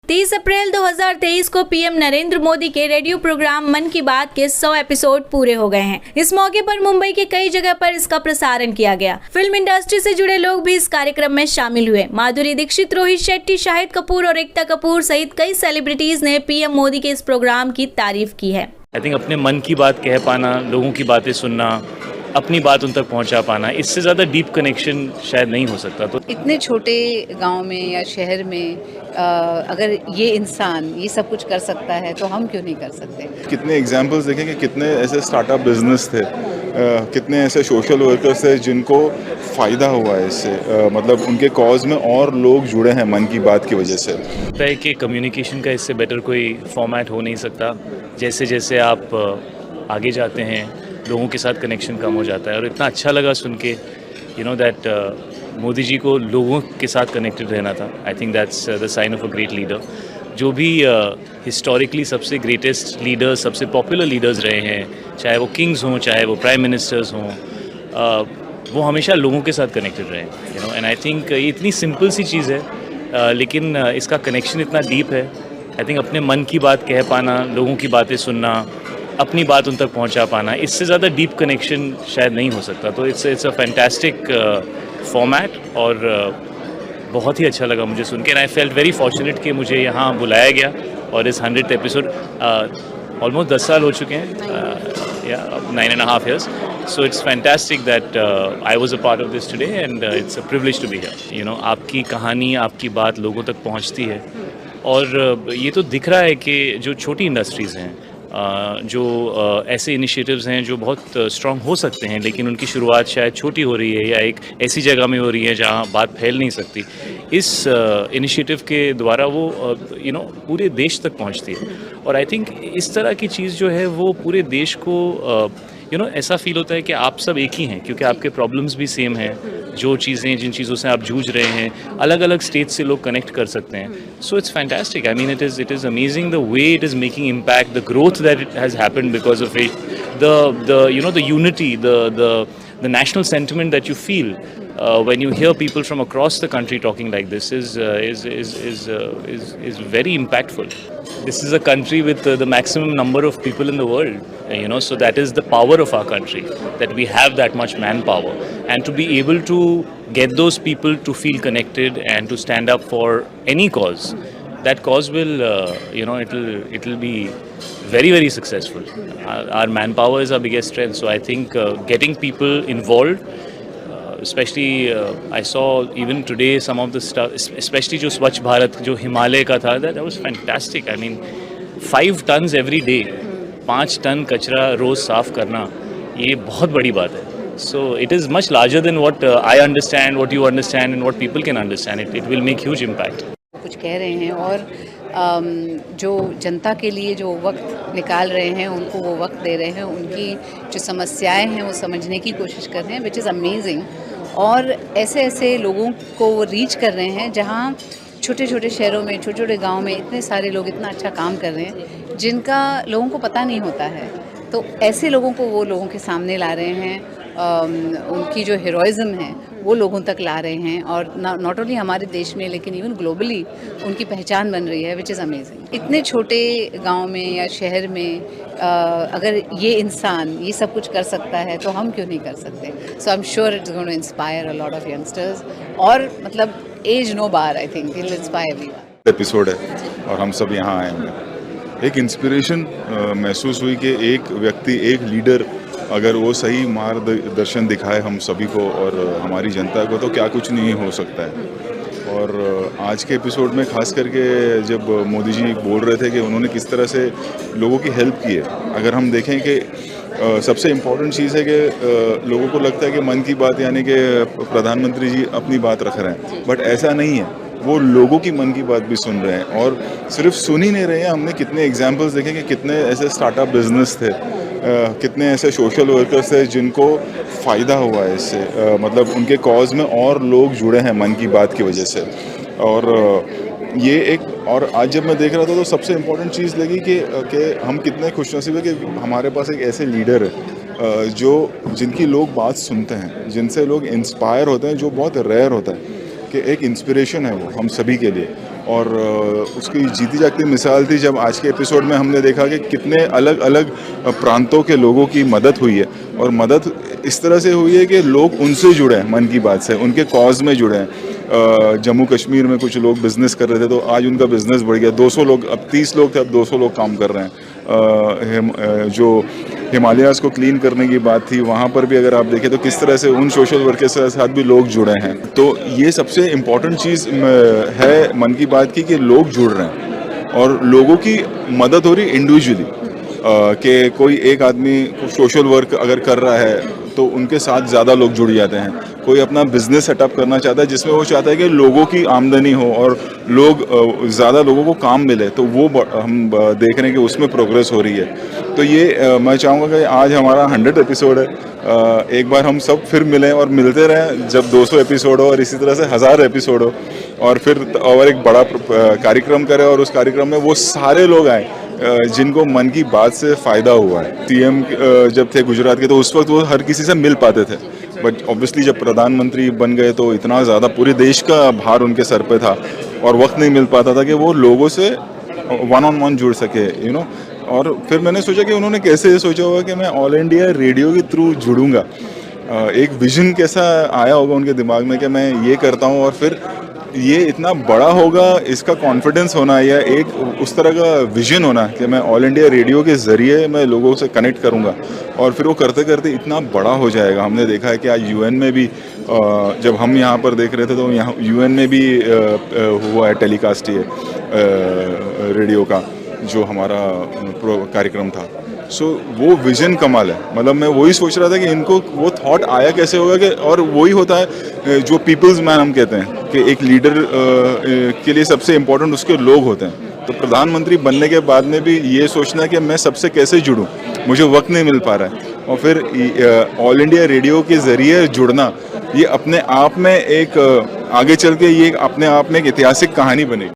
30 अप्रैल 2023 को पीएम नरेंद्र मोदी के radio programme मन की बात के 100 एपिसोड पूरे हो गए हैं। इस मौके पर मुंबई के कई जगह पर इसका प्रसारण किया गया। फिल्म इंडस्ट्री से जुड़े लोग भी इस कार्यक्रम में शामिल हुए। माधुरी दीक्षित, रोहित शेट्टी, शाहिद कपूर और एकता कपूर सहित कई सेलिब्रिटीज ने पीएम मोदी के इस प्रोग्राम की तारीफ की है। आई थिंक अपने मन की बात कह पाना, लोगों की बातें सुनना, अपनी बात उन तक पहुंचा पाना, इससे ज़्यादा डीप कनेक्शन शायद नहीं हो सकता। तो इतने छोटे गांव में या शहर में अगर ये इंसान ये सब कुछ कर सकता है तो हम क्यों नहीं कर सकते। कितने एग्जाम्पल्स देखें कि कितने ऐसे स्टार्टअप बिजनेस थे, कितने ऐसे सोशल वर्कर्स थे जिनको फ़ायदा हुआ है इससे, मतलब उनके कॉज में और लोग जुड़े हैं मन की बात की वजह से। लगता है कि कम्युनिकेशन का इससे बेटर कोई फॉर्मेट हो नहीं सकता। जैसे जैसे आप आगे जाते हैं लोगों के साथ कनेक्शन कम हो जाता है। और इतना अच्छा लगा सुन के दैट मोदी जी को लोगों के साथ कनेक्टेड रहना था। I think that's the sign of a great leader. जो भी हिस्टोरिकली सबसे ग्रेटेस्ट लीडर्स, सबसे पॉपुलर लीडर्स रहे हैं, चाहे वो किंग्स हों, चाहे वो प्राइम मिनिस्टर्स हों, वो हमेशा लोगों के साथ कनेक्टेड रहे। एंड आई थिंक ये इतनी सिंपल सी चीज़ है, लेकिन इसका कनेक्शन इतना डीप है। आई थिंक अपने मन की बात कह पाना, लोगों की बातें सुनना, अपनी बात उन तक पहुंचा पाना, इससे ज़्यादा डीप कनेक्शन शायद नहीं हो सकता। तो इट्स अ फैंटास्टिक फॉर्मेट और बहुत ही अच्छा लगा मुझे सुन के। And I felt very fortunate कि मुझे यहाँ बुलाया गया और इस 100th एपिसोड, ऑलमोस्ट 10 साल हो चुके हैं, या 9.5 years. So it's fantastic that I was a part of this today and it's a privilege to be here. आपकी कहानी, आपकी बात लोगों तक पहुँचती है और ये तो दिख रहा है कि जो छोटी इंडस्ट्रीज़ हैं, जो ऐसे इनिशिएटिव्स हैं जो बहुत स्ट्रॉन्ग हो सकते हैं, लेकिन उनकी शुरुआत शायद छोटी हो रही है या एक ऐसी जगह में हो रही है जहां बात फैल नहीं सकती। इस इनिशिएटिव के द्वारा वो पूरे देश तक पहुंचती है। और आई थिंक इस तरह की चीज़ जो है वो पूरे देश को ऐसा फील होता है कि आप सब एक ही हैं, क्योंकि आपके प्रॉब्लम्स भी सेम हैं। जो चीज़ें, जिन चीज़ों से आप जूझ रहे हैं, अलग अलग स्टेट से लोग कनेक्ट कर सकते हैं। So it's fantastic. I mean it is amazing the way it is making impact, the growth that it has happened because of it, the unity, the national sentiment that you feel when you hear people from across the country talking like this is very impactful. This is a country with the maximum number of people in the world, so that is the power of our country, that we have that much manpower, and to be able to get those people to feel connected and to stand up for any cause. That cause will, it'll be very, very successful. Our manpower is our biggest strength. So I think getting people involved, especially I saw even today some of the stuff, especially जो स्वच्छ भारत जो हिमालय का था, that was fantastic. I mean 5 tons every day, 5 ton कचरा रोज साफ करना, ये बहुत बड़ी बात है. So it is much larger than what I understand, what you understand, and what people can understand. It will make huge impact. कुछ कह रहे हैं और जो जनता के लिए जो वक्त निकाल रहे हैं, उनको वो वक्त दे रहे हैं, उनकी जो समस्याएं हैं वो समझने की कोशिश कर रहे हैं, विच इज़ अमेजिंग. और ऐसे ऐसे लोगों को वो रीच कर रहे हैं जहाँ छोटे छोटे शहरों में, छोटे छोटे गाँव में इतने सारे लोग इतना अच्छा काम कर रहे हैं जिनका लोगों को पता नहीं होता है. तो ऐसे लोगों को वो लोगों के सामने ला रहे हैं, उनकी जो हीरोइज़म है वो लोगों तक ला रहे हैं. और नॉट ओनली हमारे देश में लेकिन इवन ग्लोबली उनकी पहचान बन रही है, विच इज़ अमेजिंग. इतने छोटे गांव में या शहर में अगर ये इंसान ये सब कुछ कर सकता है तो हम क्यों नहीं कर सकते. So I am sure it's going to inspire a lot of youngsters. और मतलब age no bar, I think it will inspire everyone. Episode है और हम सब यहाँ आए हैं. एक इंस्पिरेशन महसूस हुई कि एक व्यक्ति, एक लीडर अगर वो सही मार्गदर्शन दिखाए हम सभी को और हमारी जनता को, तो क्या कुछ नहीं हो सकता है. और आज के एपिसोड में खास करके जब मोदी जी बोल रहे थे कि उन्होंने किस तरह से लोगों की हेल्प की है, अगर हम देखें कि सबसे इम्पोर्टेंट चीज़ है कि लोगों को लगता है कि मन की बात यानी कि प्रधानमंत्री जी अपनी बात रख रहे हैं, बट ऐसा नहीं है. वो लोगों की मन की बात भी सुन रहे हैं और सिर्फ सुन ही नहीं रहे हैं. हमने कितने एग्जाम्पल्स देखे कि कितने ऐसे स्टार्टअप बिजनेस थे, कितने ऐसे सोशल वर्कर्स थे जिनको फ़ायदा हुआ है इससे, मतलब उनके कॉज में और लोग जुड़े हैं मन की बात की वजह से. और ये एक, और आज जब मैं देख रहा था तो सबसे इम्पोर्टेंट चीज़ लगी कि हम कितने खुशनसीब है कि हमारे पास एक ऐसे लीडर है जो जिनकी लोग बात सुनते हैं, जिनसे लोग इंस्पायर होते हैं, जो बहुत रेयर होता है कि एक इंस्पिरेशन है वो हम सभी के लिए. और उसकी जीती जागती मिसाल थी जब आज के एपिसोड में हमने देखा कि कितने अलग अलग प्रांतों के लोगों की मदद हुई है, और मदद इस तरह से हुई है कि लोग उनसे जुड़े हैं, मन की बात से उनके कॉज में जुड़े हैं। जम्मू कश्मीर में कुछ लोग बिज़नेस कर रहे थे तो आज उनका बिज़नेस बढ़ गया, 200 लोग, अब 30 लोग थे अब 200 लोग काम कर रहे हैं। जो हिमालयाज़ को क्लीन करने की बात थी, वहाँ पर भी अगर आप देखें तो किस तरह से उन सोशल वर्क के साथ भी लोग जुड़े हैं। तो ये सबसे इम्पॉर्टेंट चीज़ है मन की बात की कि लोग जुड़ रहे हैं और लोगों की मदद हो रही इंडिविजुअली। कि कोई एक आदमी सोशल वर्क अगर कर रहा है तो उनके साथ ज़्यादा लोग जुड़ जाते हैं। कोई अपना बिजनेस सेटअप करना चाहता है जिसमें वो चाहता है कि लोगों की आमदनी हो और लोग ज़्यादा लोगों को काम मिले, तो वो हम देख रहे हैं कि उसमें प्रोग्रेस हो रही है। तो ये मैं चाहूँगा कि आज हमारा 100 एपिसोड है, एक बार हम सब फिर मिलें और मिलते रहें जब 200 एपिसोड हो और इसी तरह से 1000 एपिसोड हो, और फिर और एक बड़ा कार्यक्रम करें और उस कार्यक्रम में वो सारे लोग आए जिनको मन की बात से फ़ायदा हुआ है। सीएम जब थे गुजरात के तो उस वक्त वो हर किसी से मिल पाते थे, बट ऑब्वियसली जब प्रधानमंत्री बन गए तो इतना ज़्यादा पूरे देश का भार उनके सर पे था और वक्त नहीं मिल पाता था कि वो लोगों से वन ऑन वन जुड़ सके, और फिर मैंने सोचा कि उन्होंने कैसे सोचा होगा कि मैं ऑल इंडिया रेडियो के थ्रू जुड़ूंगा। एक विजन कैसा आया होगा उनके दिमाग में कि मैं ये करता हूँ और फिर ये इतना बड़ा होगा, इसका कॉन्फिडेंस होना या एक उस तरह का विजन होना कि मैं ऑल इंडिया रेडियो के ज़रिए मैं लोगों से कनेक्ट करूंगा और फिर वो करते करते इतना बड़ा हो जाएगा। हमने देखा है कि आज यूएन में भी जब हम यहाँ पर देख रहे थे तो यहाँ यूएन में भी हुआ है टेलीकास्ट ये रेडियो का जो हमारा कार्यक्रम था। सो वो विजन कमाल है। मतलब मैं वही सोच रहा था कि इनको वो थॉट आया कैसे होगा कि, और वही होता है जो पीपल्स मैन हम कहते हैं कि एक लीडर के लिए सबसे इम्पोर्टेंट उसके लोग होते हैं। तो प्रधानमंत्री बनने के बाद में भी ये सोचना कि मैं सबसे कैसे जुड़ूं, मुझे वक्त नहीं मिल पा रहा है, और फिर ऑल इंडिया रेडियो के ज़रिए जुड़ना ये अपने आप में एक आगे चल के ये अपने आप में एक ऐतिहासिक कहानी बनेगी।